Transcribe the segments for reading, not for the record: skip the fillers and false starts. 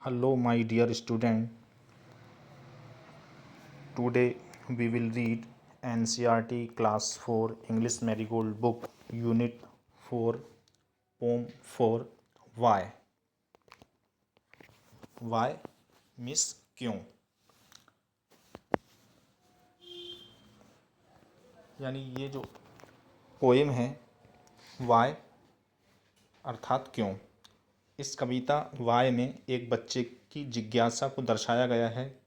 Hello, my dear student. Today we will read NCERT Class 4 English Marigold Book Unit 4 Poem 4 Why. Why means क्यों, यानी ये जो poem है Y अर्थात क्यों। इस कविता वाई में एक बच्चे की जिज्ञासा को दर्शाया गया है।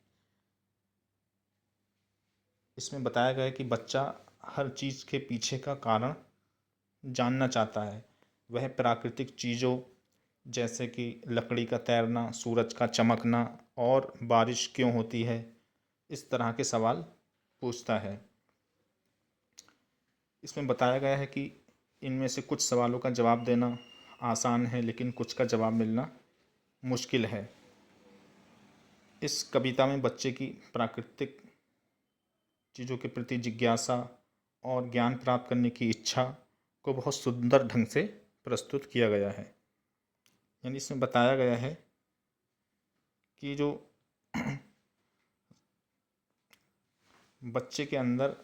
इसमें बताया गया है कि बच्चा हर चीज़ के पीछे का कारण जानना चाहता है। वह प्राकृतिक चीज़ों जैसे कि लकड़ी का तैरना, सूरज का चमकना और बारिश क्यों होती है, इस तरह के सवाल पूछता है। इसमें बताया गया है कि इनमें से कुछ सवालों का जवाब देना आसान है, लेकिन कुछ का जवाब मिलना मुश्किल है। इस कविता में बच्चे की प्राकृतिक चीज़ों के प्रति जिज्ञासा और ज्ञान प्राप्त करने की इच्छा को बहुत सुंदर ढंग से प्रस्तुत किया गया है। यानी इसमें बताया गया है कि जो बच्चे के अंदर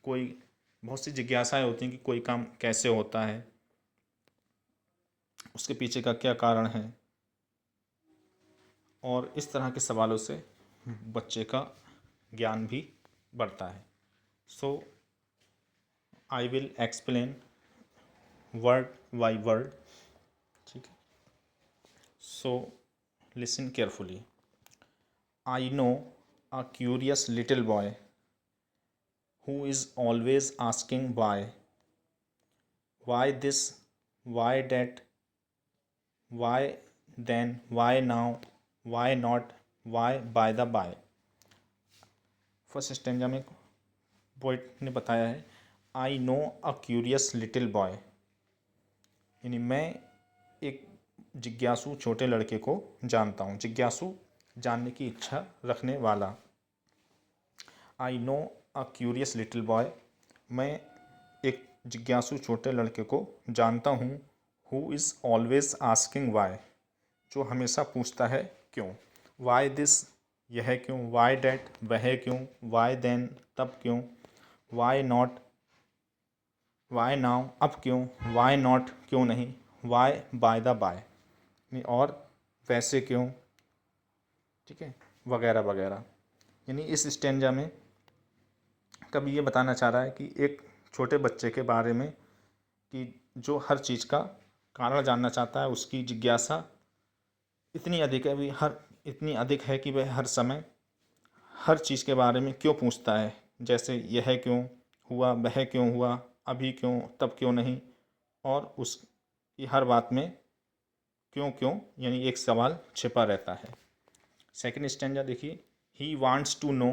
कोई बहुत सी जिज्ञासाएं होती हैं कि कोई काम कैसे होता है, उसके पीछे का क्या कारण है, और इस तरह के सवालों से बच्चे का ज्ञान भी बढ़ता है। So I will explain word by word, ठीक है। So listen carefully. I know a curious little boy who is always asking why this, why that, why then, why now, why not, why by the by। First stanza में poet ने बताया है I know a curious little boy, यानी मैं एक जिज्ञासु छोटे लड़के को जानता हूँ। जिज्ञासु जानने की इच्छा रखने वाला। I know a curious little boy, मैं एक जिज्ञासु छोटे लड़के को जानता हूँ। Who is always asking why, जो हमेशा पूछता है क्यों। वाई दिस, यह क्यों। वाई डैट, वह क्यों। वाई देन, तब क्यों। वाई नॉट, वाई नाउ, अब क्यों। वाई नॉट, क्यों नहीं। वाई बाय द बाय, और वैसे क्यों, ठीक है, वगैरह वगैरह। यानी इस स्टेंजा में कभी ये बताना चाह रहा है कि एक छोटे बच्चे के बारे में कि जो हर चीज़ का कारण जानना चाहता है, उसकी जिज्ञासा इतनी अधिक है, इतनी अधिक है कि वह हर समय हर चीज़ के बारे में क्यों पूछता है। जैसे यह क्यों हुआ, वह क्यों हुआ, अभी क्यों, तब क्यों नहीं, और उसकी हर बात में क्यों क्यों यानी एक सवाल छिपा रहता है। सेकंड स्टैंजा देखिए। He wants to know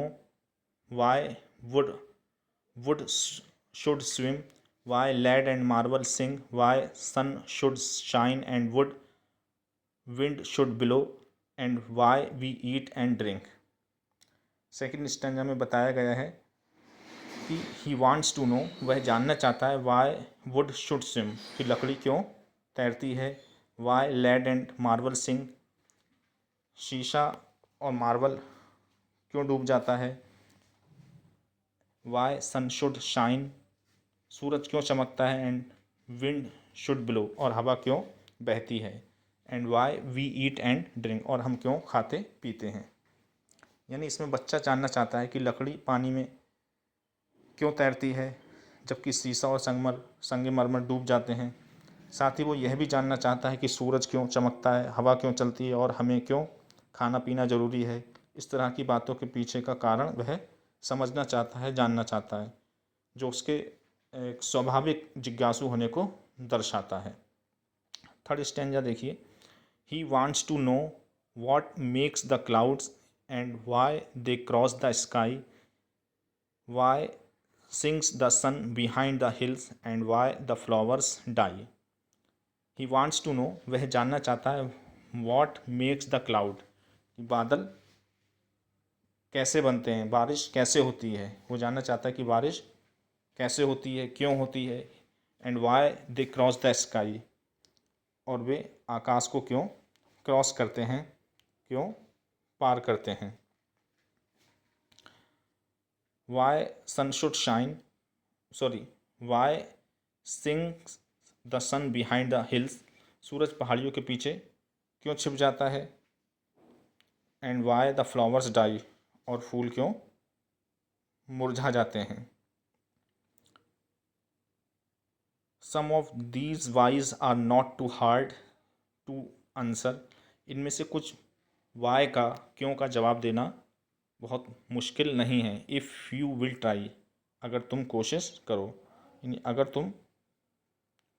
why wood should swim, why lad and marble sing, why sun should shine and wind should blow, and why we eat and drink। Second stanza में बताया गया है कि ही wants to know, वह जानना चाहता है, why would should swim, कि लकड़ी क्यों तैरती है। वाई लेड एंड मार्बल सिंग, शीशा और मार्बल क्यों डूब जाता है। वाई सन शुड शाइन, सूरज क्यों चमकता है। एंड विंड शुड ब्लो, और हवा क्यों बहती है। And why we eat and drink, और हम क्यों खाते पीते हैं। यानी इसमें बच्चा जानना चाहता है कि लकड़ी पानी में क्यों तैरती है जबकि शीशा और संगमरमर डूब जाते हैं। साथ ही वो यह भी जानना चाहता है कि सूरज क्यों चमकता है, हवा क्यों चलती है, और हमें क्यों खाना पीना ज़रूरी है। इस तरह की बातों के पीछे का कारण वह समझना चाहता है, जानना चाहता है, जो उसके एक स्वाभाविक जिज्ञासु होने को दर्शाता है। थर्ड स्टैंजा देखिए। He wants to know what makes the clouds and why they cross the sky, why sings the sun behind the hills, and why the flowers die. He wants to know, वह जानना चाहता है, what makes the cloud, बादल कैसे बनते हैं, बारिश कैसे होती है। वो जानना चाहता है कि बारिश कैसे होती है, क्यों होती है। And why they cross the sky, और वे आकाश को क्यों क्रॉस करते हैं। क्यों पार करते हैं। Why sun should shine, sorry, why sinks the sun behind the hills, सूरज पहाड़ियों के पीछे क्यों छिप जाता है। And why the flowers die, और फूल क्यों मुरझा जाते हैं। Some of these whys are not too hard to answer, इनमें से कुछ वाई का, क्यों का जवाब देना बहुत मुश्किल नहीं है। इफ़ यू विल ट्राई, अगर तुम कोशिश करो, यानी अगर तुम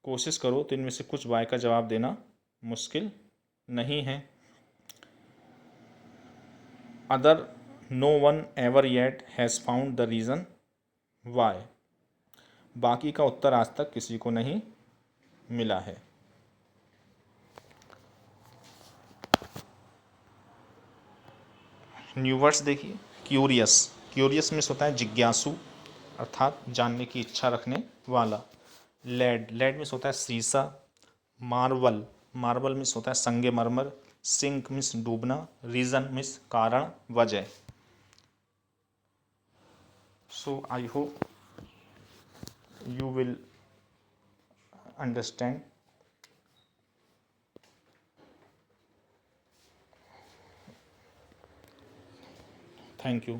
कोशिश करो तो इनमें से कुछ वाई का जवाब देना मुश्किल नहीं है। Other no one ever yet has found the reason why, बाकी का उत्तर आज तक किसी को नहीं मिला है। न्यू वर्ड्स देखिए। क्यूरियस, क्यूरियस मीन्स होता है जिज्ञासु, अर्थात जानने की इच्छा रखने वाला। लेड, लेड मीन्स होता है शीशा। मार्वल, मार्बल मीन्स होता है संगे मरमर। सिंक मीन्स डूबना। रीज़न मीन्स कारण, वजह। So I hope you will understand. Thank you.